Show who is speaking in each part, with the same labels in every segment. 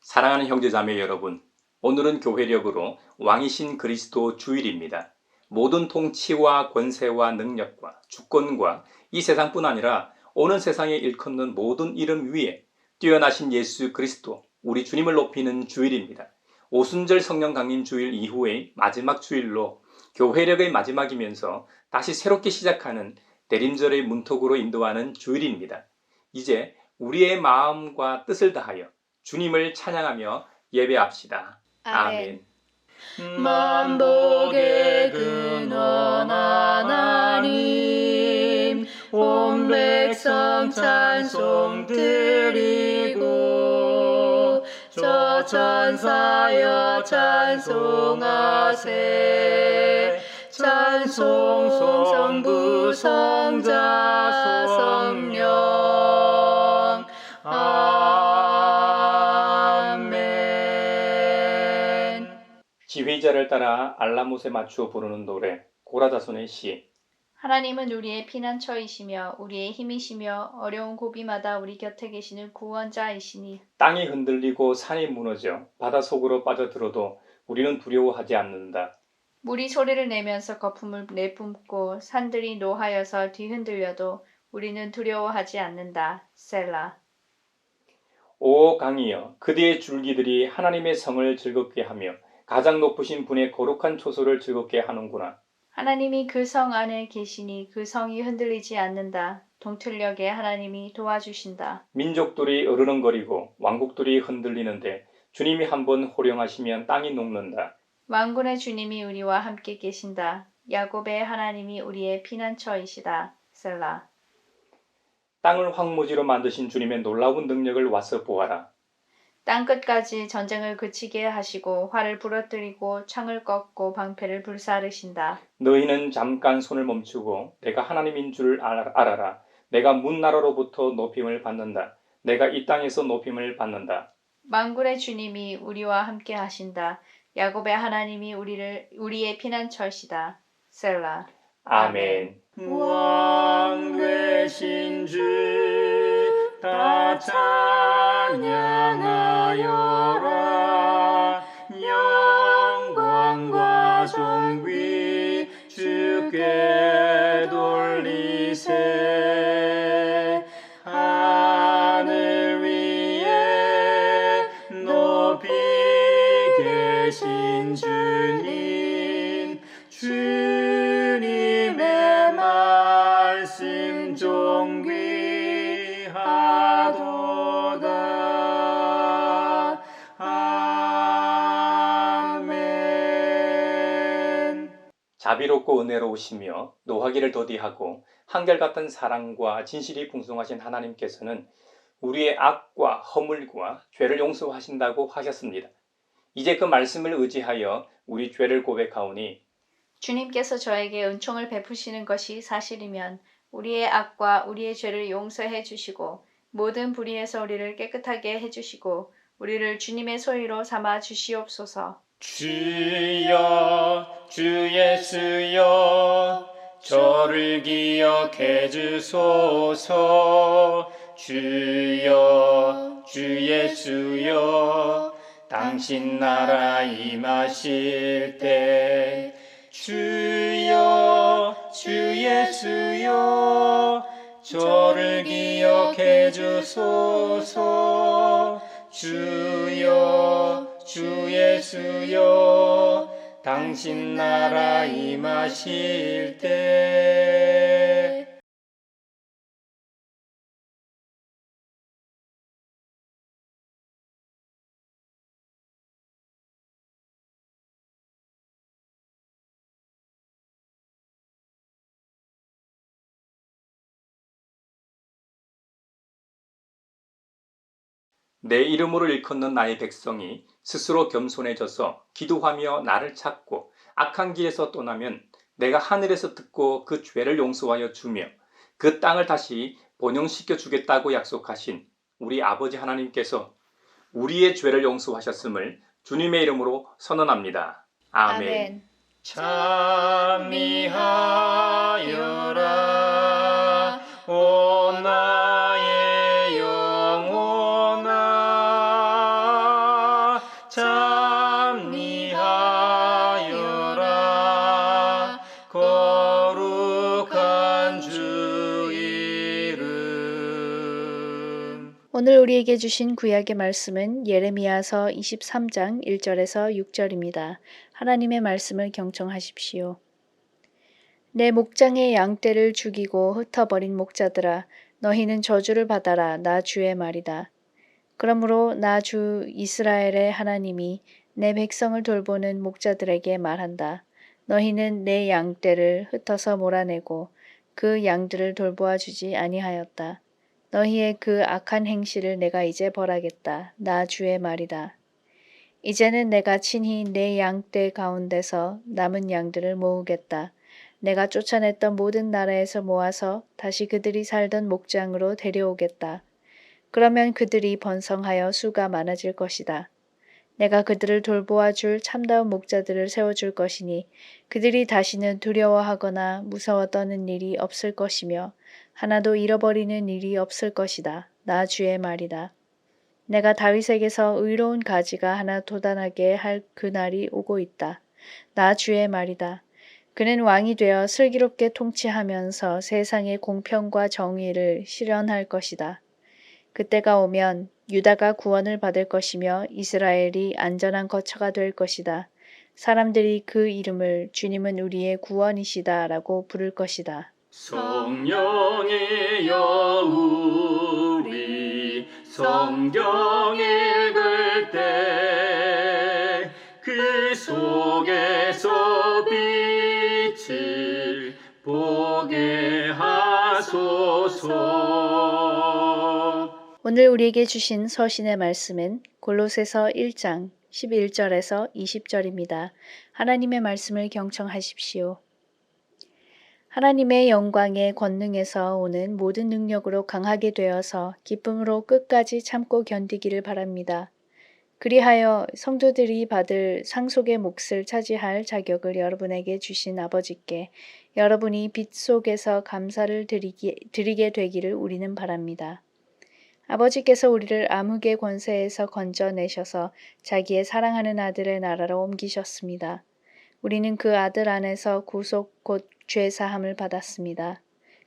Speaker 1: 사랑하는 형제자매 여러분, 오늘은 교회력으로 왕이신 그리스도 주일입니다. 모든 통치와 권세와 능력과 주권과 이 세상뿐 아니라 오는 세상에 일컫는 모든 이름 위에 뛰어나신 예수 그리스도, 우리 주님을 높이는 주일입니다. 오순절 성령 강림 주일 이후의 마지막 주일로 교회력의 마지막이면서 다시 새롭게 시작하는 대림절의 문턱으로 인도하는 주일입니다. 이제 우리의 마음과 뜻을 다하여 주님을 찬양하며 예배합시다. 아멘.
Speaker 2: 만복의 근원 하나님, 온 백성 찬송 드리고 저 천사여 찬송하세. 찬송 성부 성자 성령. 아멘.
Speaker 1: 지휘자를 따라 알라못에 맞추어 부르는 노래 고라자손의 시.
Speaker 3: 하나님은 우리의 피난처이시며 우리의 힘이시며 어려운 고비마다 우리 곁에 계시는 구원자이시니
Speaker 1: 땅이 흔들리고 산이 무너져 바다 속으로 빠져들어도 우리는 두려워하지 않는다.
Speaker 3: 물이 소리를 내면서 거품을 내뿜고 산들이 노하여서 뒤흔들려도 우리는 두려워하지 않는다. 셀라.
Speaker 1: 오 강이여, 그대의 줄기들이 하나님의 성을 즐겁게 하며 가장 높으신 분의 거룩한 초소를 즐겁게 하는구나.
Speaker 3: 하나님이 그 성 안에 계시니 그 성이 흔들리지 않는다. 동틀녘에 하나님이 도와주신다.
Speaker 1: 민족들이 어르렁거리고 왕국들이 흔들리는데 주님이 한번 호령하시면 땅이 녹는다.
Speaker 3: 만군의 주님이 우리와 함께 계신다. 야곱의 하나님이 우리의 피난처이시다. 셀라.
Speaker 1: 땅을 황무지로 만드신 주님의 놀라운 능력을 와서 보아라.
Speaker 3: 땅끝까지 전쟁을 그치게 하시고 활을 부러뜨리고 창을 꺾고 방패를 불사르신다.
Speaker 1: 너희는 잠깐 손을 멈추고 내가 하나님인 줄 알아라. 내가 문나라로부터 높임을 받는다. 내가 이 땅에서 높임을 받는다.
Speaker 3: 만군의 주님이 우리와 함께 하신다. 야곱의 하나님이 우리의 피난처시다. 셀라.
Speaker 1: 아멘.
Speaker 2: 왕 되신 주 다 찬양하여라. 영광과 존귀 주께 돌리세. 하늘 위에 높이 계신 주님, 주님의 말씀 존귀하도다. 아멘.
Speaker 1: 자비롭고 은혜로우시며 노하기를 더디하고 한결같은 사랑과 진실이 풍성하신 하나님께서는 우리의 악과 허물과 죄를 용서하신다고 하셨습니다. 이제 그 말씀을 의지하여 우리 죄를 고백하오니
Speaker 3: 주님께서 저에게 은총을 베푸시는 것이 사실이면 우리의 악과 우리의 죄를 용서해 주시고 모든 불의에서 우리를 깨끗하게 해주시고 우리를 주님의 소유로 삼아 주시옵소서.
Speaker 2: 주여, 주 예수여, 저를 기억해 주소서. 주여, 주 예수여, 당신 나라 임하실 때. 주여, 주 예수여, 저를 기억해 주소서. 주여, 주 예수여, 당신 나라 임하실 때.
Speaker 1: 내 이름으로 일컫는 나의 백성이 스스로 겸손해져서 기도하며 나를 찾고 악한 길에서 떠나면 내가 하늘에서 듣고 그 죄를 용서하여 주며 그 땅을 다시 번영시켜 주겠다고 약속하신 우리 아버지 하나님께서 우리의 죄를 용서하셨음을 주님의 이름으로 선언합니다. 아멘.
Speaker 2: 찬미하여라 오 나의 영혼아.
Speaker 3: 오늘 우리에게 주신 구약의 말씀은 예레미야서 23장 1절에서 6절입니다. 하나님의 말씀을 경청하십시오. 내 목장의 양떼를 죽이고 흩어버린 목자들아, 너희는 저주를 받아라. 나 주의 말이다. 그러므로 나 주 이스라엘의 하나님이 내 백성을 돌보는 목자들에게 말한다. 너희는 내 양떼를 흩어서 몰아내고 그 양들을 돌보아 주지 아니하였다. 너희의 그 악한 행실을 내가 이제 벌하겠다. 나 주의 말이다. 이제는 내가 친히 내 양떼 가운데서 남은 양들을 모으겠다. 내가 쫓아냈던 모든 나라에서 모아서 다시 그들이 살던 목장으로 데려오겠다. 그러면 그들이 번성하여 수가 많아질 것이다. 내가 그들을 돌보아 줄 참다운 목자들을 세워줄 것이니 그들이 다시는 두려워하거나 무서워 떠는 일이 없을 것이며 하나도 잃어버리는 일이 없을 것이다. 나 주의 말이다. 내가 다윗에게서 의로운 가지가 하나 돋아나게 할 그날이 오고 있다. 나 주의 말이다. 그는 왕이 되어 슬기롭게 통치하면서 세상의 공평과 정의를 실현할 것이다. 그때가 오면 유다가 구원을 받을 것이며 이스라엘이 안전한 거처가 될 것이다. 사람들이 그 이름을 주님은 우리의 구원이시다라고 부를 것이다.
Speaker 2: 성령이여 우리 성경 읽을 때 그 속에서 빛을 보게 하소서.
Speaker 3: 오늘 우리에게 주신 서신의 말씀은 골로새서 1장 11절에서 20절입니다. 하나님의 말씀을 경청하십시오. 하나님의 영광의 권능에서 오는 모든 능력으로 강하게 되어서 기쁨으로 끝까지 참고 견디기를 바랍니다. 그리하여 성도들이 받을 상속의 몫을 차지할 자격을 여러분에게 주신 아버지께 여러분이 빛 속에서 감사를 드리게 되기를 우리는 바랍니다. 아버지께서 우리를 암흑의 권세에서 건져내셔서 자기의 사랑하는 아들의 나라로 옮기셨습니다. 우리는 그 아들 안에서 구속 곧 죄사함을 받았습니다.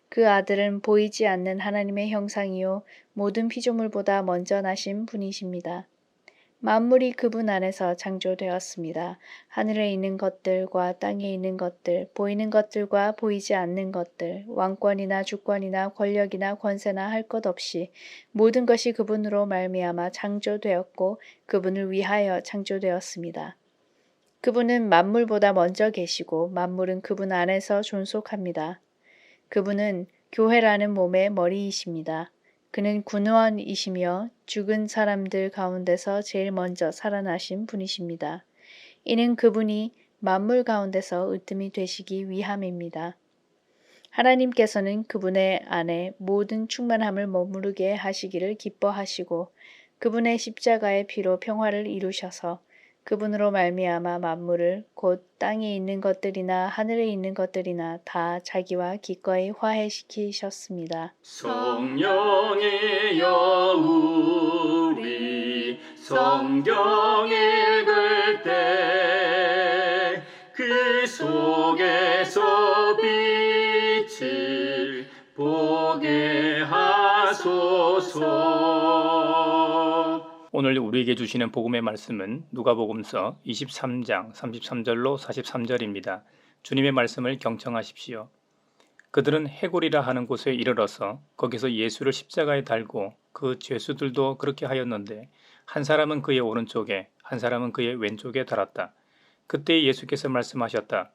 Speaker 3: 그 아들은 보이지 않는 하나님의 형상이요 모든 피조물보다 먼저 나신 분이십니다. 만물이 그분 안에서 창조되었습니다. 하늘에 있는 것들과 땅에 있는 것들, 보이는 것들과 보이지 않는 것들, 왕권이나 주권이나 권력이나 권세나 할 것 없이 모든 것이 그분으로 말미암아 창조되었고 그분을 위하여 창조되었습니다. 그분은 만물보다 먼저 계시고 만물은 그분 안에서 존속합니다. 그분은 교회라는 몸의 머리이십니다. 그는 군원이시며 죽은 사람들 가운데서 제일 먼저 살아나신 분이십니다. 이는 그분이 만물 가운데서 으뜸이 되시기 위함입니다. 하나님께서는 그분의 안에 모든 충만함을 머무르게 하시기를 기뻐하시고 그분의 십자가의 피로 평화를 이루셔서 그분으로 말미암아 만물을 곧 땅에 있는 것들이나 하늘에 있는 것들이나 다 자기와 기꺼이 화해시키셨습니다.
Speaker 2: 성령이여 우리 성경 읽을 때 그 속에서 빛을 보게 하소서.
Speaker 1: 오늘 우리에게 주시는 복음의 말씀은 누가복음서 23장 33절로 43절입니다. 주님의 말씀을 경청하십시오. 그들은 해골이라 하는 곳에 이르러서 거기서 예수를 십자가에 달고 그 죄수들도 그렇게 하였는데 한 사람은 그의 오른쪽에 한 사람은 그의 왼쪽에 달았다. 그때 예수께서 말씀하셨다.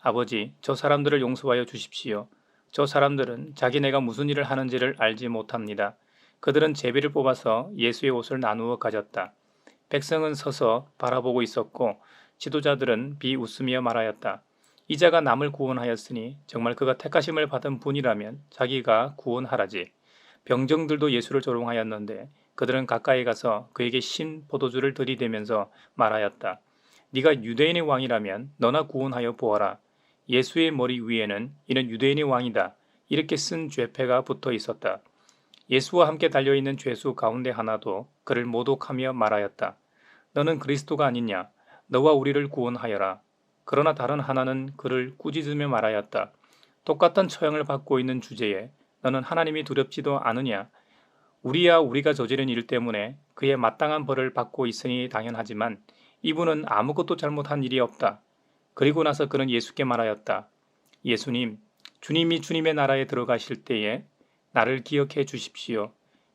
Speaker 1: 아버지, 저 사람들을 용서하여 주십시오. 저 사람들은 자기네가 무슨 일을 하는지를 알지 못합니다. 그들은 제비를 뽑아서 예수의 옷을 나누어 가졌다. 백성은 서서 바라보고 있었고 지도자들은 비웃으며 말하였다. 이자가 남을 구원하였으니 정말 그가 택하심을 받은 분이라면 자기가 구원하라지. 병정들도 예수를 조롱하였는데 그들은 가까이 가서 그에게 신 포도주를 들이대면서 말하였다. 네가 유대인의 왕이라면 너나 구원하여 보아라. 예수의 머리 위에는 이는 유대인의 왕이다. 이렇게 쓴 죄패가 붙어 있었다. 예수와 함께 달려있는 죄수 가운데 하나도 그를 모독하며 말하였다. 너는 그리스도가 아니냐? 너와 우리를 구원하여라. 그러나 다른 하나는 그를 꾸짖으며 말하였다. 똑같은 처형을 받고 있는 주제에 너는 하나님이 두렵지도 않으냐? 우리야 우리가 저지른 일 때문에 그의 마땅한 벌을 받고 있으니 당연하지만 이분은 아무것도 잘못한 일이 없다. 그리고 나서 그는 예수께 말하였다. 예수님, 주님이 주님의 나라에 들어가실 때에 나를 기억해 주십시오.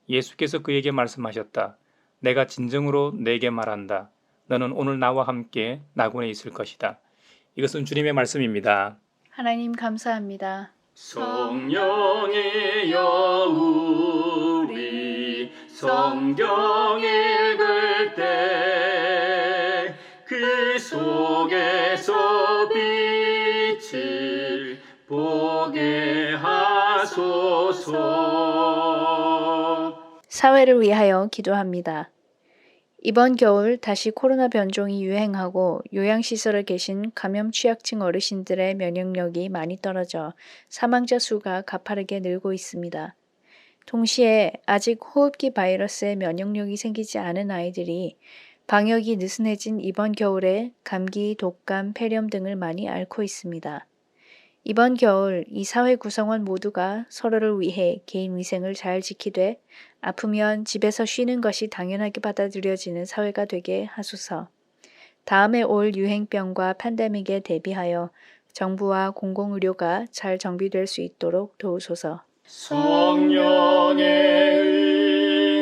Speaker 1: 예수께서 그에게 말씀하셨다. 내가 진정으로 내게 말한다. 너는 오늘 나와 함께 낙원에 있을 것이다. 이것은 주님의 말씀입니다.
Speaker 3: 하나님 감사합니다.
Speaker 2: 성령이여 우리 성경 읽을 때 그 속에서 빛을 보게 하소서.
Speaker 3: 사회를 위하여 기도합니다. 이번 겨울 다시 코로나 변종이 유행하고 요양시설에 계신 감염 취약층 어르신들의 면역력이 많이 떨어져 사망자 수가 가파르게 늘고 있습니다. 동시에 아직 호흡기 바이러스에 면역력이 생기지 않은 아이들이 방역이 느슨해진 이번 겨울에 감기, 독감, 폐렴 등을 많이 앓고 있습니다. 이번 겨울 이 사회 구성원 모두가 서로를 위해 개인 위생을 잘 지키되 아프면 집에서 쉬는 것이 당연하게 받아들여지는 사회가 되게 하소서. 다음에 올 유행병과 팬데믹에 대비하여 정부와 공공의료가 잘 정비될 수 있도록 도우소서.
Speaker 2: 성령의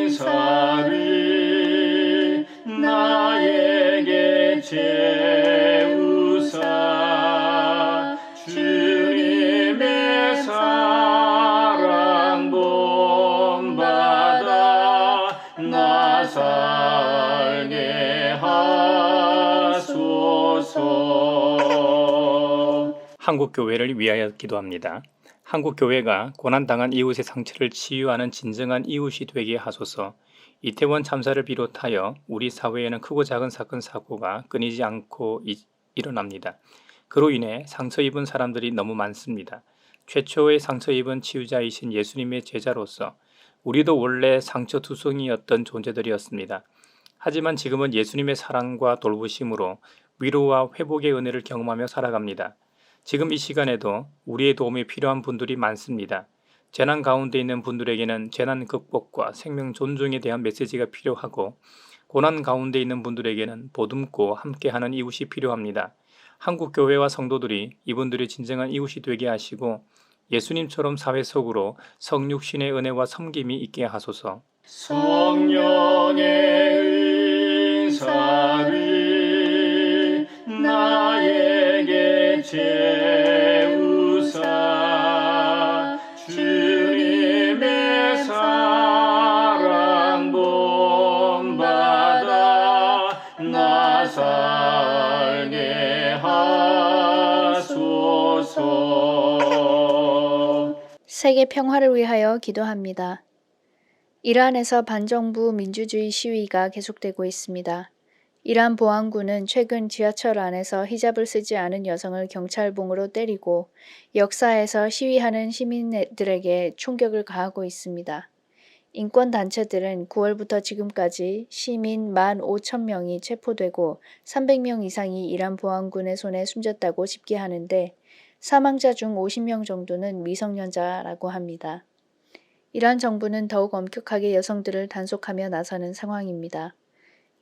Speaker 2: 은사를 나에게 채우사 주님의 사랑 본받아 나 살게 하소서.
Speaker 1: 한국 교회를 위하여 기도합니다. 한국 교회가 고난당한 이웃의 상처를 치유하는 진정한 이웃이 되게 하소서. 이태원 참사를 비롯하여 우리 사회에는 크고 작은 사건 사고가 끊이지 않고 일어납니다. 그로 인해 상처 입은 사람들이 너무 많습니다. 최초의 상처 입은 치유자이신 예수님의 제자로서 우리도 원래 상처투성이였던 존재들이었습니다. 하지만 지금은 예수님의 사랑과 돌보심으로 위로와 회복의 은혜를 경험하며 살아갑니다. 지금 이 시간에도 우리의 도움이 필요한 분들이 많습니다. 재난 가운데 있는 분들에게는 재난 극복과 생명 존중에 대한 메시지가 필요하고 고난 가운데 있는 분들에게는 보듬고 함께하는 이웃이 필요합니다. 한국 교회와 성도들이 이분들의 진정한 이웃이 되게 하시고 예수님처럼 사회 속으로 성육신의 은혜와 섬김이 있게 하소서.
Speaker 2: 성령의 은사를 나에게 채우사 주님의 사랑 본받아 나 살게 하소서.
Speaker 3: 세계 평화를 위하여 기도합니다. 이란에서 반정부 민주주의 시위가 계속되고 있습니다. 이란 보안군은 최근 지하철 안에서 히잡을 쓰지 않은 여성을 경찰봉으로 때리고 역사에서 시위하는 시민들에게 총격을 가하고 있습니다. 인권단체들은 9월부터 지금까지 시민 15,000명이 체포되고 300명 이상이 이란 보안군의 손에 숨졌다고 집계하는데 사망자 중 50명 정도는 미성년자라고 합니다. 이란 정부는 더욱 엄격하게 여성들을 단속하며 나서는 상황입니다.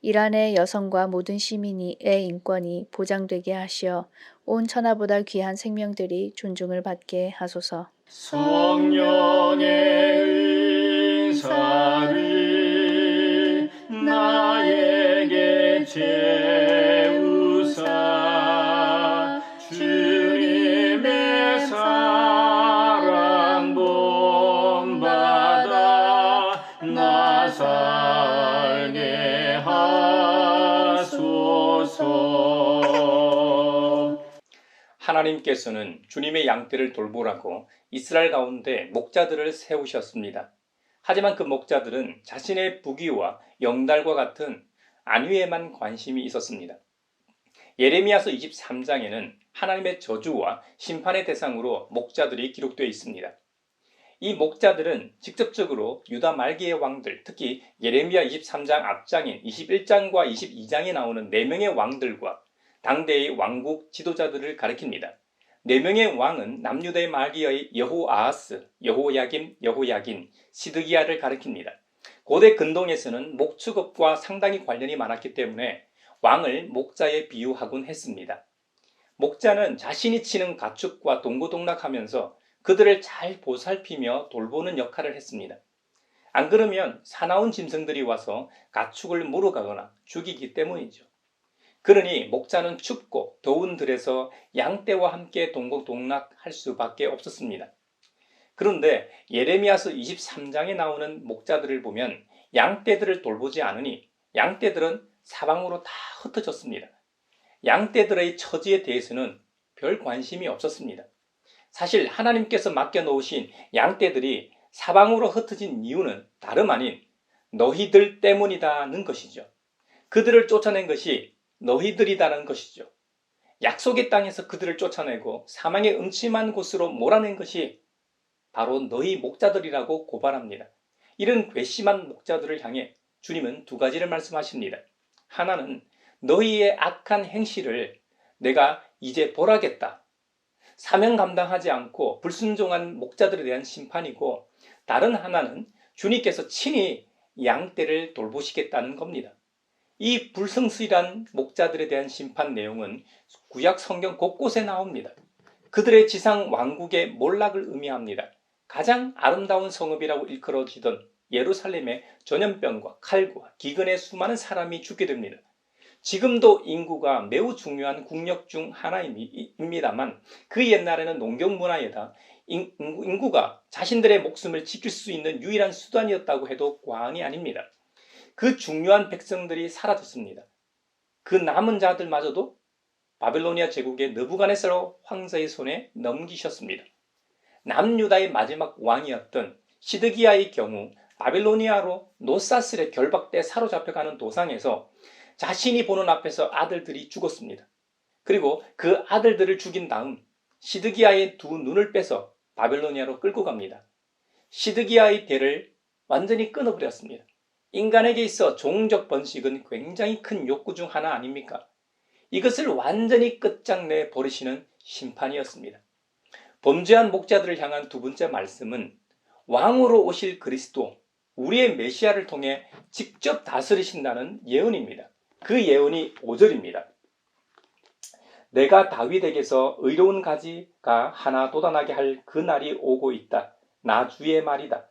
Speaker 3: 이란의 여성과 모든 시민의 인권이 보장되게 하시어 온 천하보다 귀한 생명들이 존중을 받게 하소서.
Speaker 2: 성령의 은사를 나에게 채우사 주님의 사랑 본받아 나 살게 하소서.
Speaker 1: 하나님께서는 주님의 양떼를 돌보라고 이스라엘 가운데 목자들을 세우셨습니다. 하지만 그 목자들은 자신의 부귀와 영달과 같은 안위에만 관심이 있었습니다. 예레미야서 23장에는 하나님의 저주와 심판의 대상으로 목자들이 기록되어 있습니다. 이 목자들은 직접적으로 유다 말기의 왕들, 특히 예레미야 23장 앞장인 21장과 22장에 나오는 4명의 왕들과 당대의 왕국 지도자들을 가리킵니다. 4명의 왕은 남유다의 말기의 여호아하스, 여호야김, 여호야긴, 시드기야를 가리킵니다. 고대 근동에서는 목축업과 상당히 관련이 많았기 때문에 왕을 목자에 비유하곤 했습니다. 목자는 자신이 치는 가축과 동고동락하면서 그들을 잘 보살피며 돌보는 역할을 했습니다. 안 그러면 사나운 짐승들이 와서 가축을 물어가거나 죽이기 때문이죠. 그러니 목자는 춥고 더운 들에서 양떼와 함께 동고동락할 수밖에 없었습니다. 그런데 예레미야서 23장에 나오는 목자들을 보면 양떼들을 돌보지 않으니 양떼들은 사방으로 다 흩어졌습니다. 양떼들의 처지에 대해서는 별 관심이 없었습니다. 사실 하나님께서 맡겨놓으신 양떼들이 사방으로 흩어진 이유는 다름 아닌 너희들 때문이다는 것이죠. 그들을 쫓아낸 것이 너희들이다는 것이죠. 약속의 땅에서 그들을 쫓아내고 사망의 음침한 곳으로 몰아낸 것이 바로 너희 목자들이라고 고발합니다. 이런 괘씸한 목자들을 향해 주님은 두 가지를 말씀하십니다. 하나는 너희의 악한 행실을 내가 이제 벌하겠다. 사명 감당하지 않고 불순종한 목자들에 대한 심판이고, 다른 하나는 주님께서 친히 양떼를 돌보시겠다는 겁니다. 이 불성실한 목자들에 대한 심판 내용은 구약 성경 곳곳에 나옵니다. 그들의 지상 왕국의 몰락을 의미합니다. 가장 아름다운 성읍이라고 일컬어지던 예루살렘에 전염병과 칼과 기근에 수많은 사람이 죽게 됩니다. 지금도 인구가 매우 중요한 국력 중 하나입니다만 그 옛날에는 농경 문화에다 인구가 자신들의 목숨을 지킬 수 있는 유일한 수단이었다고 해도 과언이 아닙니다. 그 중요한 백성들이 사라졌습니다. 그 남은 자들마저도 바벨로니아 제국의 느부갓네살 황제의 손에 넘기셨습니다. 남유다의 마지막 왕이었던 시드기야의 경우 바벨로니아로 노사슬에 결박돼 사로잡혀가는 도상에서 자신이 보는 앞에서 아들들이 죽었습니다. 그리고 그 아들들을 죽인 다음 시드기야의 두 눈을 빼서 바벨로니아로 끌고 갑니다. 시드기야의 대를 완전히 끊어버렸습니다. 인간에게 있어 종족 번식은 굉장히 큰 욕구 중 하나 아닙니까? 이것을 완전히 끝장내 버리시는 심판이었습니다. 범죄한 목자들을 향한 두 번째 말씀은 왕으로 오실 그리스도, 우리의 메시아를 통해 직접 다스리신다는 예언입니다. 그 예언이 5절입니다. 내가 다윗에게서 의로운 가지가 하나 돋아나게 할 그 날이 오고 있다. 나 주의 말이다.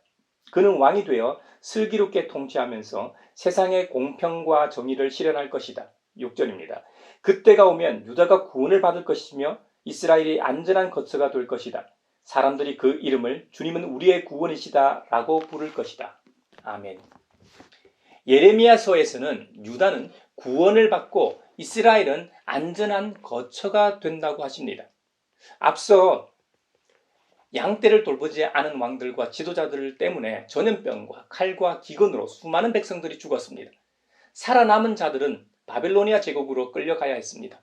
Speaker 1: 그는 왕이 되어 슬기롭게 통치하면서 세상의 공평과 정의를 실현할 것이다. 6절입니다. 그때가 오면 유다가 구원을 받을 것이며 이스라엘이 안전한 거처가 될 것이다. 사람들이 그 이름을 주님은 우리의 구원이시다 라고 부를 것이다. 아멘. 예레미야서에서는 유다는 구원을 받고 이스라엘은 안전한 거처가 된다고 하십니다. 앞서 양떼를 돌보지 않은 왕들과 지도자들 때문에 전염병과 칼과 기근으로 수많은 백성들이 죽었습니다. 살아남은 자들은 바벨로니아 제국으로 끌려가야 했습니다.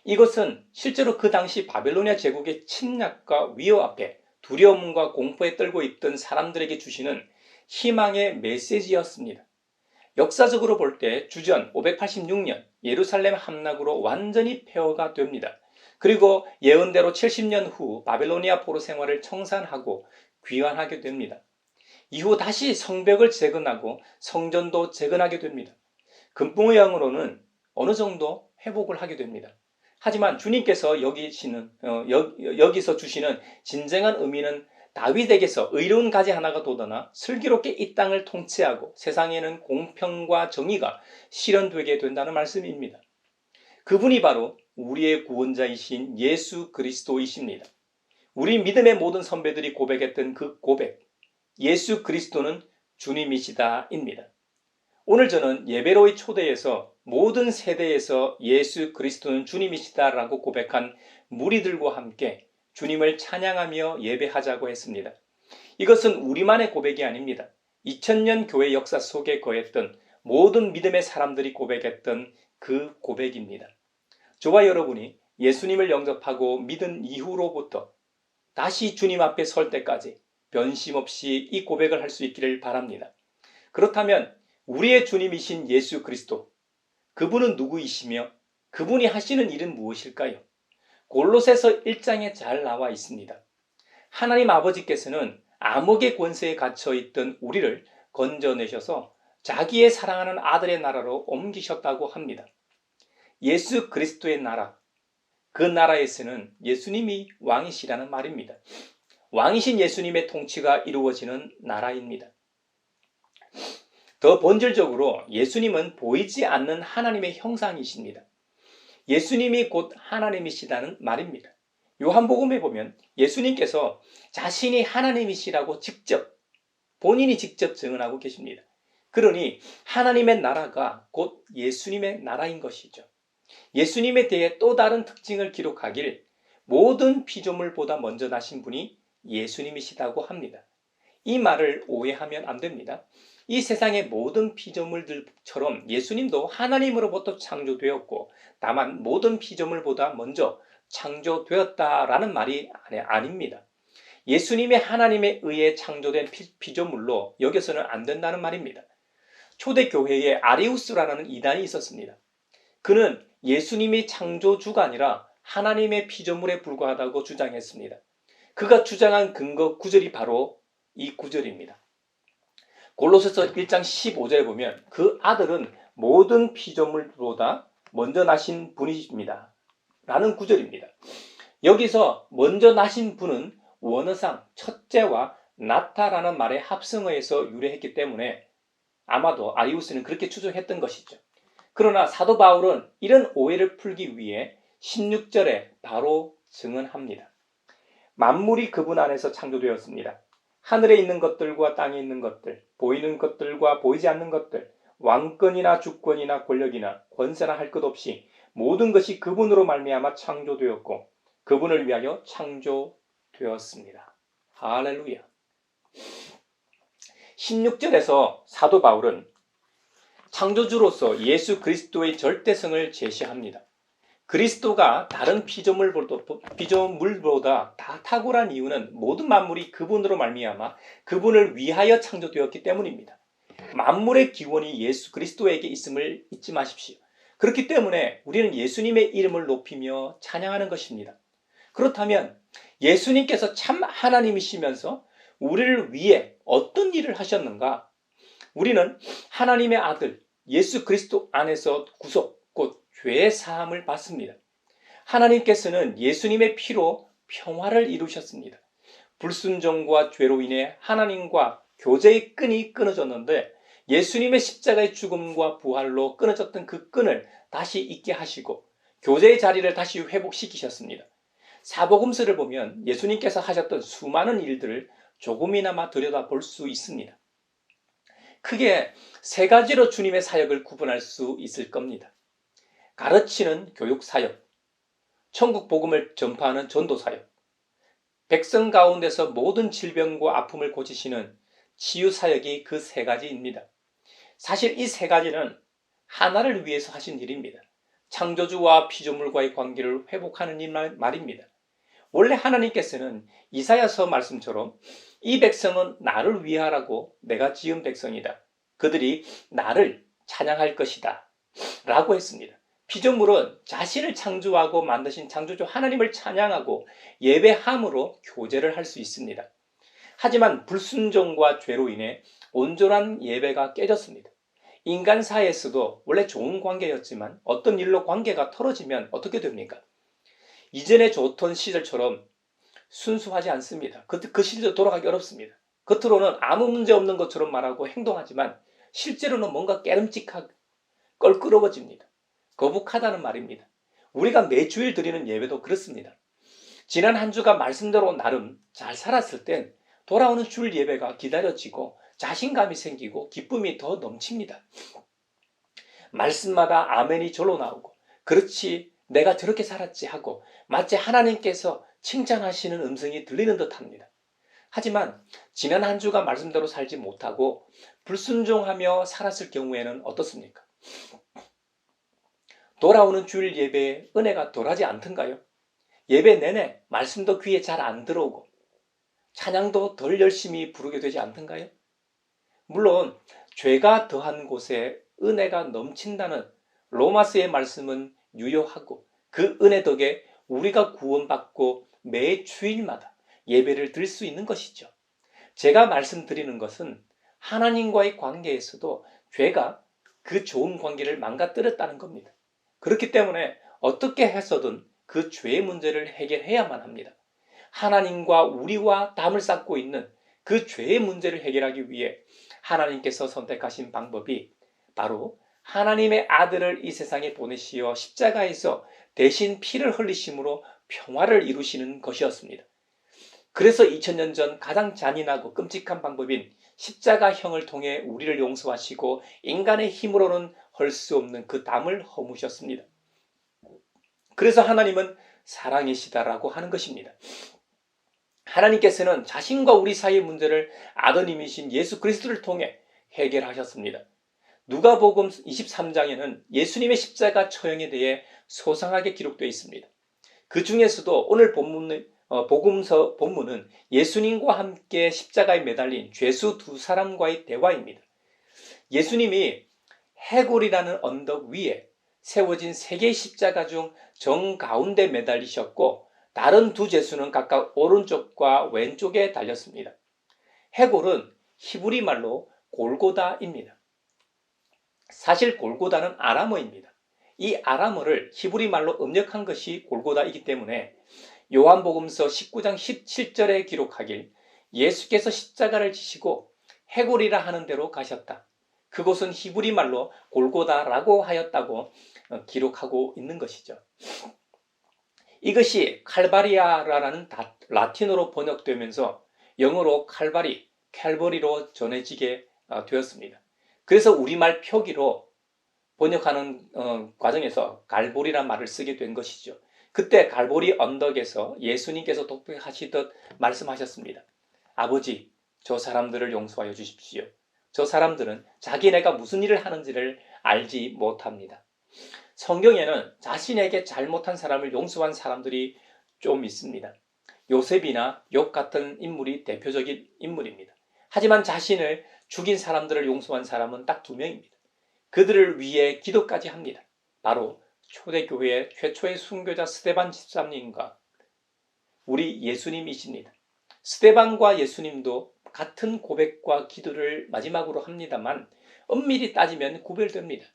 Speaker 1: 이것은 실제로 그 당시 바벨로니아 제국의 침략과 위협 앞에 두려움과 공포에 떨고 있던 사람들에게 주시는 희망의 메시지였습니다. 역사적으로 볼 때 주전 586년 예루살렘 함락으로 완전히 폐허가 됩니다. 그리고 예언대로 70년 후 바벨로니아 포로 생활을 청산하고 귀환하게 됩니다. 이후 다시 성벽을 재건하고 성전도 재건하게 됩니다. 금붕의 영으로는 어느 정도 회복을 하게 됩니다. 하지만 주님께서 여기서 주시는 진정한 의미는 다윗에게서 의로운 가지 하나가 돋아나 슬기롭게 이 땅을 통치하고 세상에는 공평과 정의가 실현되게 된다는 말씀입니다. 그분이 바로 우리의 구원자이신 예수 그리스도이십니다. 우리 믿음의 모든 선배들이 고백했던 그 고백, 예수 그리스도는 주님이시다입니다. 오늘 저는 예배로의 초대에서 모든 세대에서 예수 그리스도는 주님이시다라고 고백한 무리들과 함께 주님을 찬양하며 예배하자고 했습니다. 이것은 우리만의 고백이 아닙니다. 2000년 교회 역사 속에 거했던 모든 믿음의 사람들이 고백했던 그 고백입니다. 저와 여러분이 예수님을 영접하고 믿은 이후로부터 다시 주님 앞에 설 때까지 변심 없이 이 고백을 할 수 있기를 바랍니다. 그렇다면 우리의 주님이신 예수 그리스도, 그분은 누구이시며 그분이 하시는 일은 무엇일까요? 골로새서 1장에 잘 나와 있습니다. 하나님 아버지께서는 암흑의 권세에 갇혀 있던 우리를 건져내셔서 자기의 사랑하는 아들의 나라로 옮기셨다고 합니다. 예수 그리스도의 나라, 그 나라에서는 예수님이 왕이시라는 말입니다. 왕이신 예수님의 통치가 이루어지는 나라입니다. 더 본질적으로 예수님은 보이지 않는 하나님의 형상이십니다. 예수님이 곧 하나님이시다는 말입니다. 요한복음에 보면 예수님께서 자신이 하나님이시라고 본인이 직접 증언하고 계십니다. 그러니 하나님의 나라가 곧 예수님의 나라인 것이죠. 예수님에 대해 또 다른 특징을 기록하길 모든 피조물보다 먼저 나신 분이 예수님이시다고 합니다. 이 말을 오해하면 안 됩니다. 이 세상의 모든 피조물들처럼 예수님도 하나님으로부터 창조되었고 다만 모든 피조물보다 먼저 창조되었다라는 말이 아닙니다. 예수님이 하나님에 의해 창조된 피조물로 여겨서는 안 된다는 말입니다. 초대교회에 아리우스라는 이단이 있었습니다. 그는 예수님이 창조주가 아니라 하나님의 피조물에 불과하다고 주장했습니다. 그가 주장한 근거 구절이 바로 이 구절입니다. 골로새서 1장 15절에 보면 그 아들은 모든 피조물보다 먼저 나신 분이십니다. 라는 구절입니다. 여기서 먼저 나신 분은 원어상 첫째와 나타라는 말의 합성어에서 유래했기 때문에 아마도 아리우스는 그렇게 추정했던 것이죠. 그러나 사도 바울은 이런 오해를 풀기 위해 16절에 바로 증언합니다. 만물이 그분 안에서 창조되었습니다. 하늘에 있는 것들과 땅에 있는 것들, 보이는 것들과 보이지 않는 것들, 왕권이나 주권이나 권력이나 권세나 할 것 없이 모든 것이 그분으로 말미암아 창조되었고 그분을 위하여 창조되었습니다. 할렐루야. 16절에서 사도 바울은 창조주로서 예수 그리스도의 절대성을 제시합니다. 그리스도가 다른 피조물보다 다 탁월한 이유는 모든 만물이 그분으로 말미암아 그분을 위하여 창조되었기 때문입니다. 만물의 기원이 예수 그리스도에게 있음을 잊지 마십시오. 그렇기 때문에 우리는 예수님의 이름을 높이며 찬양하는 것입니다. 그렇다면 예수님께서 참 하나님이시면서 우리를 위해 어떤 일을 하셨는가? 우리는 하나님의 아들 예수 그리스도 안에서 구속, 곧 죄의 사함을 받습니다. 하나님께서는 예수님의 피로 평화를 이루셨습니다. 불순종과 죄로 인해 하나님과 교제의 끈이 끊어졌는데 예수님의 십자가의 죽음과 부활로 끊어졌던 그 끈을 다시 있게 하시고 교제의 자리를 다시 회복시키셨습니다. 사복음서를 보면 예수님께서 하셨던 수많은 일들을 조금이나마 들여다볼 수 있습니다. 크게 세 가지로 주님의 사역을 구분할 수 있을 겁니다. 가르치는 교육 사역, 천국 복음을 전파하는 전도 사역, 백성 가운데서 모든 질병과 아픔을 고치시는 치유 사역이 그 세 가지입니다. 사실 이 세 가지는 하나를 위해서 하신 일입니다. 창조주와 피조물과의 관계를 회복하는 일 말입니다. 원래 하나님께서는 이사야서 말씀처럼 이 백성은 나를 위하라고 내가 지은 백성이다. 그들이 나를 찬양할 것이다. 라고 했습니다. 피조물은 자신을 창조하고 만드신 창조주 하나님을 찬양하고 예배함으로 교제를 할 수 있습니다. 하지만 불순종과 죄로 인해 온전한 예배가 깨졌습니다. 인간 사이에서도 원래 좋은 관계였지만 어떤 일로 관계가 틀어지면 어떻게 됩니까? 이전에 좋던 시절처럼 순수하지 않습니다. 그 시절 돌아가기 어렵습니다. 겉으로는 아무 문제 없는 것처럼 말하고 행동하지만 실제로는 뭔가 깨름직하고 껄끄러워집니다. 거북하다는 말입니다. 우리가 매주일 드리는 예배도 그렇습니다. 지난 한 주가 말씀대로 나름 잘 살았을 땐 돌아오는 주일 예배가 기다려지고 자신감이 생기고 기쁨이 더 넘칩니다. 말씀마다 아멘이 절로 나오고 그렇지 내가 저렇게 살았지 하고 마치 하나님께서 칭찬하시는 음성이 들리는 듯합니다. 하지만 지난 한 주가 말씀대로 살지 못하고 불순종하며 살았을 경우에는 어떻습니까? 돌아오는 주일 예배에 은혜가 덜하지 않던가요? 예배 내내 말씀도 귀에 잘 안 들어오고 찬양도 덜 열심히 부르게 되지 않던가요? 물론 죄가 더한 곳에 은혜가 넘친다는 로마서의 말씀은 유효하고 그 은혜 덕에 우리가 구원받고 매 주일마다 예배를 드릴 수 있는 것이죠. 제가 말씀드리는 것은 하나님과의 관계에서도 죄가 그 좋은 관계를 망가뜨렸다는 겁니다. 그렇기 때문에 어떻게 해서든 그 죄의 문제를 해결해야만 합니다. 하나님과 우리와 담을 쌓고 있는 그 죄의 문제를 해결하기 위해 하나님께서 선택하신 방법이 바로 하나님의 아들을 이 세상에 보내시어 십자가에서 대신 피를 흘리심으로 평화를 이루시는 것이었습니다. 그래서 2000년 전 가장 잔인하고 끔찍한 방법인 십자가형을 통해 우리를 용서하시고 인간의 힘으로는 헐 수 없는 그 담을 허무셨습니다. 그래서 하나님은 사랑이시다라고 하는 것입니다. 하나님께서는 자신과 우리 사이의 문제를 아드님이신 예수 그리스도를 통해 해결하셨습니다. 누가복음 23장에는 예수님의 십자가 처형에 대해 소상하게 기록되어 있습니다. 그 중에서도 오늘 복음서 본문은 예수님과 함께 십자가에 매달린 죄수 두 사람과의 대화입니다. 예수님이 해골이라는 언덕 위에 세워진 세 개의 십자가 중 정가운데 매달리셨고 다른 두 죄수는 각각 오른쪽과 왼쪽에 달렸습니다. 해골은 히브리 말로 골고다입니다. 사실 골고다는 아람어입니다. 이 아람어를 히브리 말로 음력한 것이 골고다이기 때문에 요한복음서 19장 17절에 기록하길 예수께서 십자가를 지시고 해골이라 하는 데로 가셨다. 그곳은 히브리 말로 골고다라고 하였다고 기록하고 있는 것이죠. 이것이 칼바리아라는 라틴어로 번역되면서 영어로 칼바리, 캘버리로 전해지게 되었습니다. 그래서 우리말 표기로 번역하는 과정에서 갈보리란 말을 쓰게 된 것이죠. 그때 갈보리 언덕에서 예수님께서 독백하시듯 말씀하셨습니다. 아버지, 저 사람들을 용서하여 주십시오. 저 사람들은 자기네가 무슨 일을 하는지를 알지 못합니다. 성경에는 자신에게 잘못한 사람을 용서한 사람들이 좀 있습니다. 요셉이나 욥 같은 인물이 대표적인 인물입니다. 하지만 자신을 죽인 사람들을 용서한 사람은 딱 2명입니다. 그들을 위해 기도까지 합니다. 바로 초대교회의 최초의 순교자 스데반 집사님과 우리 예수님이십니다. 스데반과 예수님도 같은 고백과 기도를 마지막으로 합니다만 엄밀히 따지면 구별됩니다.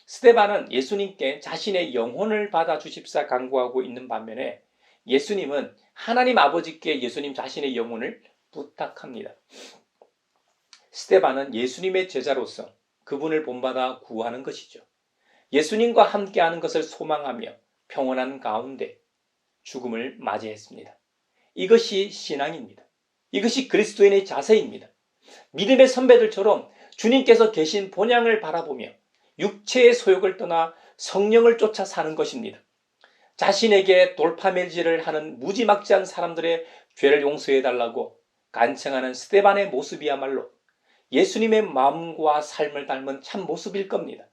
Speaker 1: 스데반은 예수님께 자신의 영혼을 받아 주십사 간구하고 있는 반면에 예수님은 하나님 아버지께 예수님 자신의 영혼을 부탁합니다. 스데반은 예수님의 제자로서 그분을 본받아 구하는 것이죠. 예수님과 함께하는 것을 소망하며 평온한 가운데 죽음을 맞이했습니다. 이것이 신앙입니다. 이것이 그리스도인의 자세입니다. 믿음의 선배들처럼 주님께서 계신 본향을 바라보며 육체의 소욕을 떠나 성령을 쫓아 사는 것입니다. 자신에게 돌파매질을 하는 무지막지한 사람들의 죄를 용서해달라고 간청하는 스데반의 모습이야말로 예수님의 마음과 삶을 닮은 참 모습일 겁니다.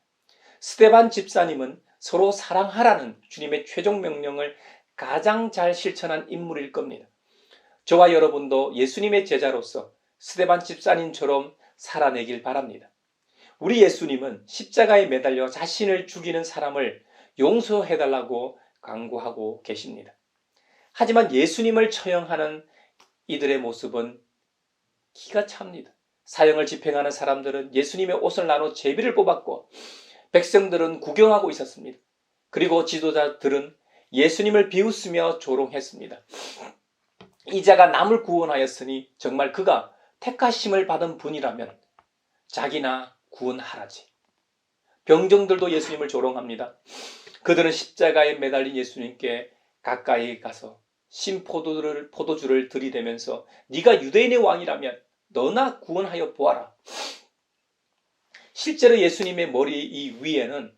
Speaker 1: 스데반 집사님은 서로 사랑하라는 주님의 최종 명령을 가장 잘 실천한 인물일 겁니다. 저와 여러분도 예수님의 제자로서 스데반 집사님처럼 살아내길 바랍니다. 우리 예수님은 십자가에 매달려 자신을 죽이는 사람을 용서해달라고 간구하고 계십니다. 하지만 예수님을 처형하는 이들의 모습은 기가 찹니다. 사형을 집행하는 사람들은 예수님의 옷을 나눠 제비를 뽑았고 백성들은 구경하고 있었습니다. 그리고 지도자들은 예수님을 비웃으며 조롱했습니다. 이 자가 남을 구원하였으니 정말 그가 택하심을 받은 분이라면 자기나 구원하라지. 병정들도 예수님을 조롱합니다. 그들은 십자가에 매달린 예수님께 가까이 가서 신 포도주를 들이대면서 네가 유대인의 왕이라면 너나 구원하여 보아라. 실제로 예수님의 머리 이 위에는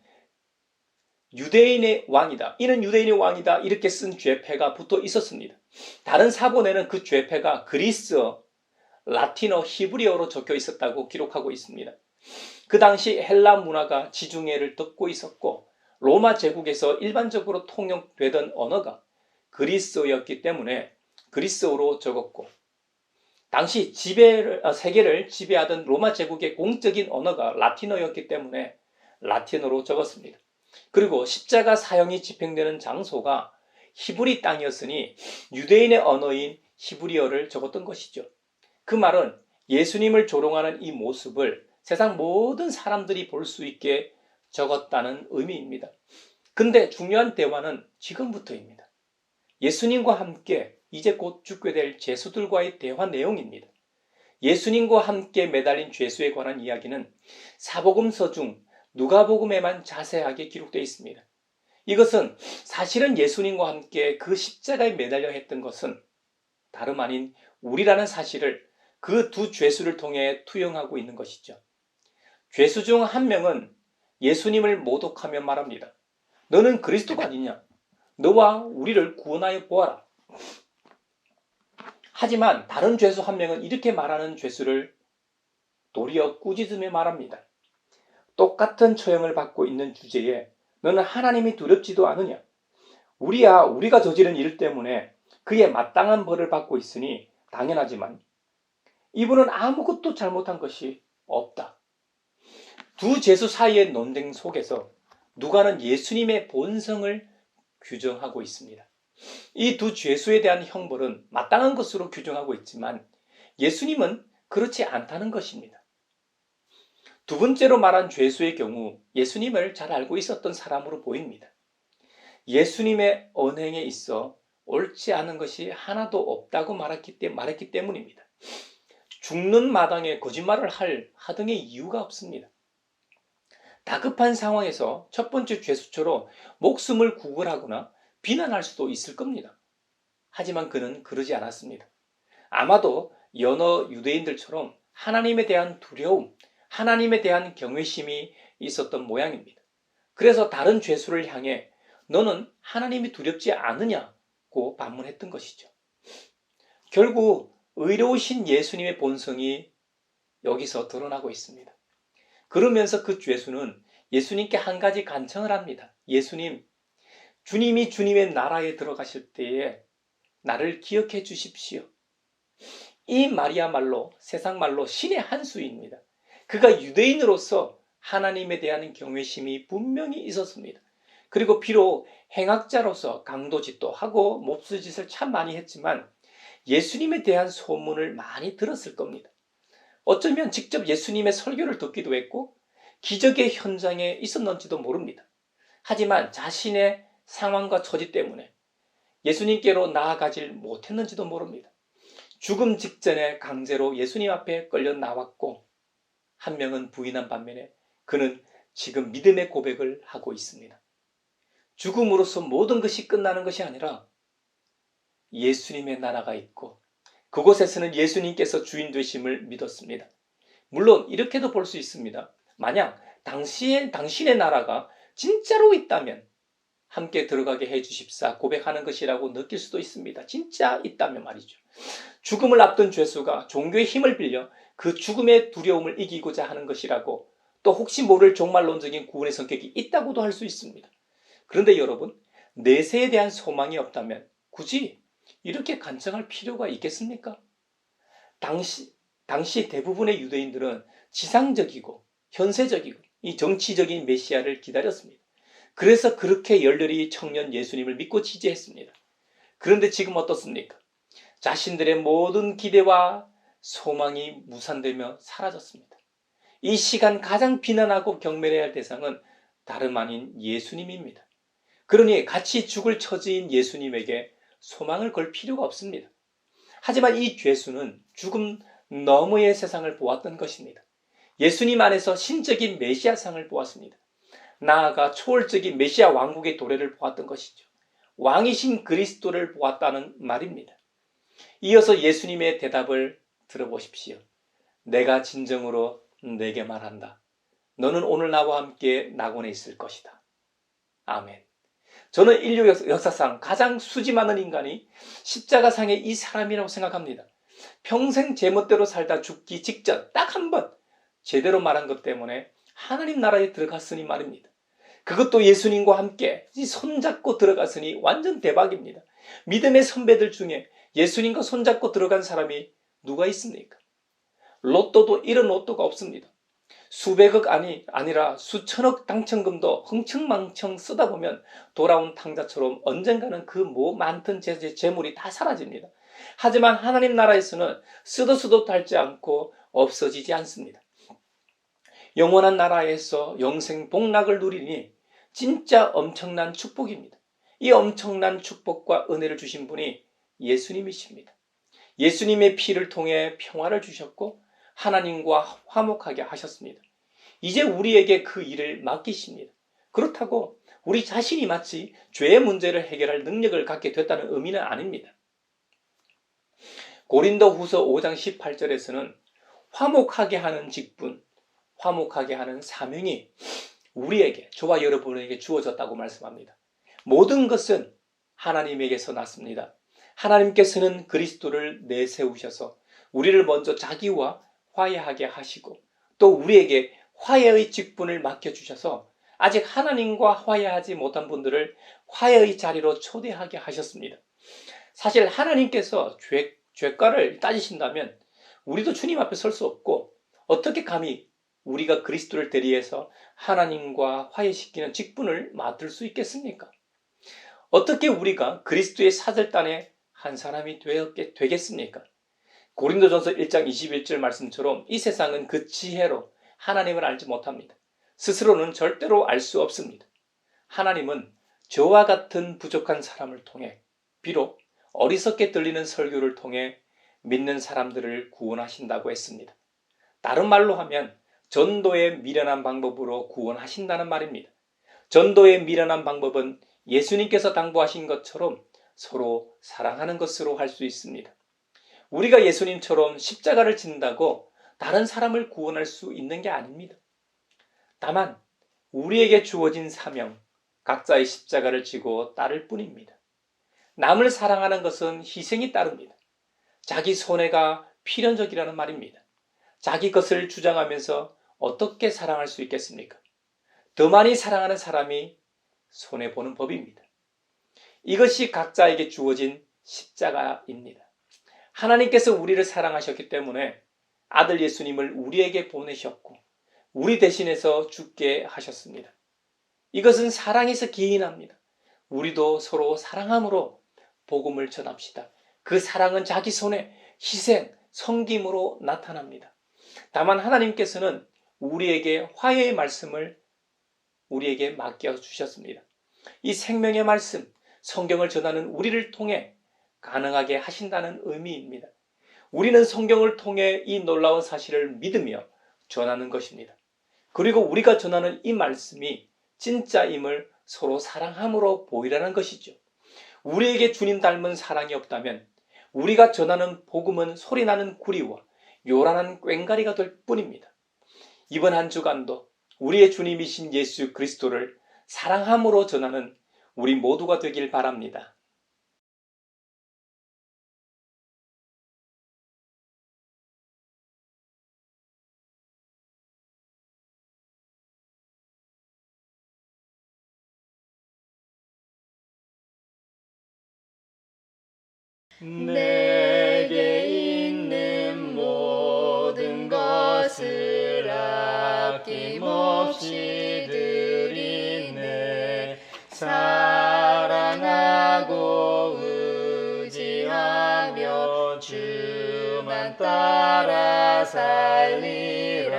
Speaker 1: 유대인의 왕이다, 이는 유대인의 왕이다 이렇게 쓴 죄패가 붙어 있었습니다. 다른 사본에는 그 죄패가 그리스어, 라틴어, 히브리어로 적혀 있었다고 기록하고 있습니다. 그 당시 헬라 문화가 지중해를 덮고 있었고 로마 제국에서 일반적으로 통용되던 언어가 그리스어였기 때문에 그리스어로 적었고, 당시 세계를 지배하던 로마 제국의 공적인 언어가 라틴어였기 때문에 라틴어로 적었습니다. 그리고 십자가 사형이 집행되는 장소가 히브리 땅이었으니 유대인의 언어인 히브리어를 적었던 것이죠. 그 말은 예수님을 조롱하는 이 모습을 세상 모든 사람들이 볼 수 있게 적었다는 의미입니다. 근데 중요한 대화는 지금부터입니다. 예수님과 함께 이제 곧 죽게 될 죄수들과의 대화 내용입니다. 예수님과 함께 매달린 죄수에 관한 이야기는 사복음서 중 누가복음에만 자세하게 기록되어 있습니다. 이것은 사실은 예수님과 함께 그 십자가에 매달려 했던 것은 다름 아닌 우리라는 사실을 그 두 죄수를 통해 투영하고 있는 것이죠. 죄수 중 한 명은 예수님을 모독하며 말합니다. 너는 그리스도가 아니냐? 너와 우리를 구원하여 보아라. 하지만 다른 죄수 한 명은 이렇게 말하는 죄수를 도리어 꾸짖으며 말합니다. 똑같은 처형을 받고 있는 주제에 너는 하나님이 두렵지도 않으냐? 우리가 저지른 일 때문에 그의 마땅한 벌을 받고 있으니 당연하지만 이분은 아무것도 잘못한 것이 없다. 두 죄수 사이의 논쟁 속에서 누가는 예수님의 본성을 규정하고 있습니다. 이 두 죄수에 대한 형벌은 마땅한 것으로 규정하고 있지만 예수님은 그렇지 않다는 것입니다. 두 번째로 말한 죄수의 경우 예수님을 잘 알고 있었던 사람으로 보입니다. 예수님의 언행에 있어 옳지 않은 것이 하나도 없다고 말했기 때문입니다. 죽는 마당에 거짓말을 할 하등의 이유가 없습니다. 다급한 상황에서 첫 번째 죄수처럼 목숨을 구걸하거나 비난할 수도 있을 겁니다. 하지만 그는 그러지 않았습니다. 아마도 여러 유대인들처럼 하나님에 대한 두려움, 하나님에 대한 경외심이 있었던 모양입니다. 그래서 다른 죄수를 향해 너는 하나님이 두렵지 않으냐고 반문했던 것이죠. 결국 의로우신 예수님의 본성이 여기서 드러나고 있습니다. 그러면서 그 죄수는 예수님께 한 가지 간청을 합니다. 예수님, 주님이 주님의 나라에 들어가실 때에 나를 기억해 주십시오. 이 말이야말로 세상 말로 신의 한 수입니다. 그가 유대인으로서 하나님에 대한 경외심이 분명히 있었습니다. 그리고 비록 행악자로서 강도짓도 하고 몹쓸짓을 참 많이 했지만 예수님에 대한 소문을 많이 들었을 겁니다. 어쩌면 직접 예수님의 설교를 듣기도 했고 기적의 현장에 있었는지도 모릅니다. 하지만 자신의 상황과 처지 때문에 예수님께로 나아가질 못했는지도 모릅니다. 죽음 직전에 강제로 예수님 앞에 끌려 나왔고 한 명은 부인한 반면에 그는 지금 믿음의 고백을 하고 있습니다. 죽음으로써 모든 것이 끝나는 것이 아니라 예수님의 나라가 있고 그곳에서는 예수님께서 주인 되심을 믿었습니다. 물론 이렇게도 볼 수 있습니다. 만약 당신의 나라가 진짜로 있다면 함께 들어가게 해주십사 고백하는 것이라고 느낄 수도 있습니다. 진짜 있다면 말이죠. 죽음을 앞둔 죄수가 종교의 힘을 빌려 그 죽음의 두려움을 이기고자 하는 것이라고 또 혹시 모를 종말론적인 구원의 성격이 있다고도 할 수 있습니다. 그런데 여러분, 내세에 대한 소망이 없다면 굳이 이렇게 간청할 필요가 있겠습니까? 당시 대부분의 유대인들은 지상적이고 현세적이고 이 정치적인 메시아를 기다렸습니다. 그래서 그렇게 열렬히 청년 예수님을 믿고 지지했습니다. 그런데 지금 어떻습니까? 자신들의 모든 기대와 소망이 무산되며 사라졌습니다. 이 시간 가장 비난하고 경멸해야 할 대상은 다름 아닌 예수님입니다. 그러니 같이 죽을 처지인 예수님에게 소망을 걸 필요가 없습니다. 하지만 이 죄수는 죽음 너머의 세상을 보았던 것입니다. 예수님 안에서 신적인 메시아상을 보았습니다. 나아가 초월적인 메시아 왕국의 도래를 보았던 것이죠. 왕이신 그리스도를 보았다는 말입니다. 이어서 예수님의 대답을 들어보십시오. 내가 진정으로 내게 말한다. 너는 오늘 나와 함께 낙원에 있을 것이다. 아멘. 저는 인류 역사상 가장 수지 많은 인간이 십자가상의 이 사람이라고 생각합니다. 평생 제멋대로 살다 죽기 직전 딱 한 번 제대로 말한 것 때문에 하나님 나라에 들어갔으니 말입니다. 그것도 예수님과 함께 손잡고 들어갔으니 완전 대박입니다. 믿음의 선배들 중에 예수님과 손잡고 들어간 사람이 누가 있습니까? 로또도 이런 로또가 없습니다. 수백억 아니라 수천억 당첨금도 흥청망청 쓰다 보면 돌아온 탕자처럼 언젠가는 그 많던 재물이 다 사라집니다. 하지만 하나님 나라에서는 쓰도 닳지 않고 없어지지 않습니다. 영원한 나라에서 영생 복락을 누리니 진짜 엄청난 축복입니다. 이 엄청난 축복과 은혜를 주신 분이 예수님이십니다. 예수님의 피를 통해 평화를 주셨고 하나님과 화목하게 하셨습니다. 이제 우리에게 그 일을 맡기십니다. 그렇다고 우리 자신이 마치 죄의 문제를 해결할 능력을 갖게 됐다는 의미는 아닙니다. 고린도후서 5장 18절에서는 화목하게 하는 직분, 화목하게 하는 사명이 우리에게, 저와 여러분에게 주어졌다고 말씀합니다. 모든 것은 하나님에게서 났습니다. 하나님께서는 그리스도를 내세우셔서 우리를 먼저 자기와 화해하게 하시고 또 우리에게 화해의 직분을 맡겨주셔서 아직 하나님과 화해하지 못한 분들을 화해의 자리로 초대하게 하셨습니다. 사실 하나님께서 죄가를 따지신다면 우리도 주님 앞에 설 수 없고 어떻게 감히 우리가 그리스도를 대리해서 하나님과 화해시키는 직분을 맡을 수 있겠습니까? 어떻게 우리가 그리스도의 사절단의 한 사람이 되겠습니까? 고린도전서 1장 21절 말씀처럼 이 세상은 그 지혜로 하나님을 알지 못합니다. 스스로는 절대로 알 수 없습니다. 하나님은 저와 같은 부족한 사람을 통해 비록 어리석게 들리는 설교를 통해 믿는 사람들을 구원하신다고 했습니다. 다른 말로 하면 전도의 미련한 방법으로 구원하신다는 말입니다. 전도의 미련한 방법은 예수님께서 당부하신 것처럼 서로 사랑하는 것으로 할 수 있습니다. 우리가 예수님처럼 십자가를 진다고 다른 사람을 구원할 수 있는 게 아닙니다. 다만 우리에게 주어진 사명, 각자의 십자가를 지고 따를 뿐입니다. 남을 사랑하는 것은 희생이 따릅니다. 자기 손해가 필연적이라는 말입니다. 자기 것을 주장하면서 어떻게 사랑할 수 있겠습니까? 더 많이 사랑하는 사람이 손해보는 법입니다. 이것이 각자에게 주어진 십자가입니다. 하나님께서 우리를 사랑하셨기 때문에 아들 예수님을 우리에게 보내셨고 우리 대신해서 죽게 하셨습니다. 이것은 사랑에서 기인합니다. 우리도 서로 사랑함으로 복음을 전합시다. 그 사랑은 자기 손에 희생, 섬김으로 나타납니다. 다만 하나님께서는 우리에게 화해의 말씀을 우리에게 맡겨주셨습니다. 이 생명의 말씀, 성경을 전하는 우리를 통해 가능하게 하신다는 의미입니다. 우리는 성경을 통해 이 놀라운 사실을 믿으며 전하는 것입니다. 그리고 우리가 전하는 이 말씀이 진짜임을 서로 사랑함으로 보이라는 것이죠. 우리에게 주님 닮은 사랑이 없다면 우리가 전하는 복음은 소리나는 구리와 요란한 꽹가리가 될 뿐입니다. 이번 한 주간도 우리의 주님이신 예수 그리스도를 사랑함으로 전하는 우리 모두가 되길 바랍니다.
Speaker 2: 내게 있는 모든 것을 아낌없이 드리네. 사랑하고 의지하며 주만 따라 살리라.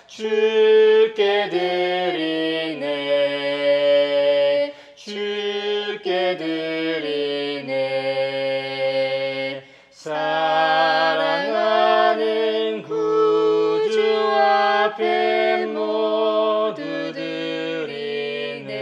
Speaker 2: 주께 드리네. 주께 드리네. 사랑하는 구주 앞에 모두 드리네.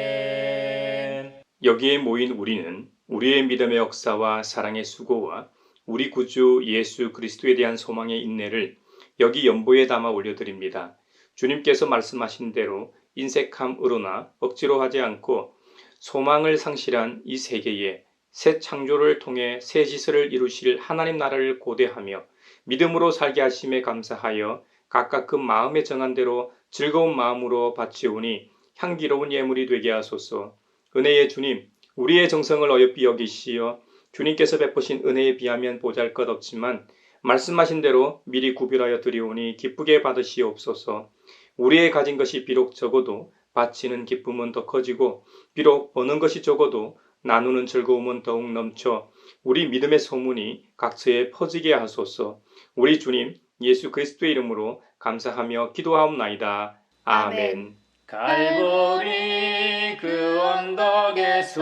Speaker 2: 아멘.
Speaker 1: 여기에 모인 우리는 우리의 믿음의 역사와 사랑의 수고와 우리 구주 예수 그리스도에 대한 소망의 인내를 여기 연보에 담아 올려드립니다. 주님께서 말씀하신 대로 인색함으로나 억지로 하지 않고 소망을 상실한 이 세계에 새 창조를 통해 새 지서를 이루실 하나님 나라를 고대하며 믿음으로 살게 하심에 감사하여 각각 그 마음에 정한 대로 즐거운 마음으로 바치오니 향기로운 예물이 되게 하소서. 은혜의 주님, 우리의 정성을 어여삐 여기시어 주님께서 베푸신 은혜에 비하면 보잘것없지만 말씀하신 대로 미리 구별하여 드리오니 기쁘게 받으시옵소서. 우리의 가진 것이 비록 적어도 바치는 기쁨은 더 커지고 비록 버는 것이 적어도 나누는 즐거움은 더욱 넘쳐 우리 믿음의 소문이 각처에 퍼지게 하소서. 우리 주님 예수 그리스도의 이름으로 감사하며 기도하옵나이다. 아멘.
Speaker 2: 갈보리 그 언덕에서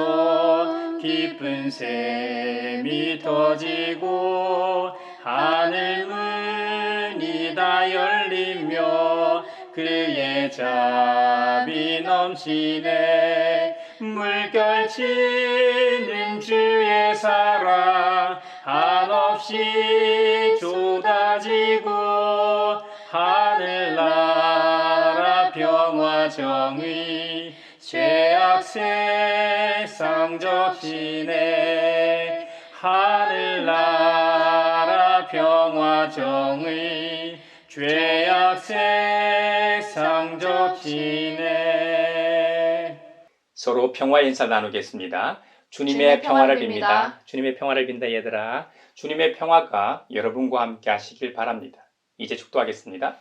Speaker 2: 깊은 샘이 터지고 하늘 문이 다 열리며 그의 자비 넘치네. 물결치는 주의 사랑 한없이 쏟아지고 하늘나라 평화 정의 죄악 세상 접시네. 하늘나라 평화 정의 죄악 세상 접시네.
Speaker 1: 서로 평화 인사 나누겠습니다. 주님의
Speaker 3: 주님의
Speaker 1: 평화를
Speaker 3: 평화를
Speaker 1: 빕니다. 주님의 평화를 빈다 얘들아. 주님의 평화가 여러분과 함께 하시길 바랍니다. 이제 축도하겠습니다.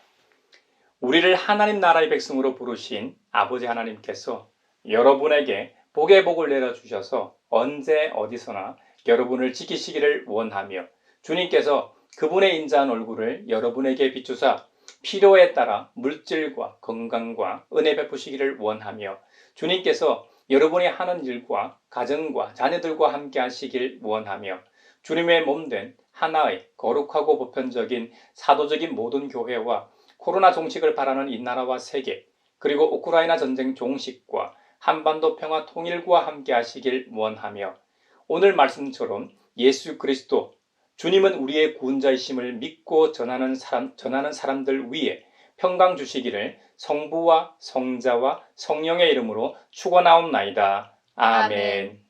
Speaker 1: 우리를 하나님 나라의 백성으로 부르신 아버지 하나님께서 여러분에게 복의 복을 내려주셔서 언제 어디서나 여러분을 지키시기를 원하며 주님께서 그분의 인자한 얼굴을 여러분에게 비추사 필요에 따라 물질과 건강과 은혜 베푸시기를 원하며 주님께서 여러분이 하는 일과 가정과 자녀들과 함께 하시길 원하며 주님의 몸된 하나의 거룩하고 보편적인 사도적인 모든 교회와 코로나 종식을 바라는 이 나라와 세계 그리고 우크라이나 전쟁 종식과 한반도 평화 통일과 함께 하시길 원하며 오늘 말씀처럼 예수 그리스도 주님은 우리의 구원자이심을 믿고 전하는 사람들 위에 평강 주시기를 성부와 성자와 성령의 이름으로 축원하옵나이다. 아멘.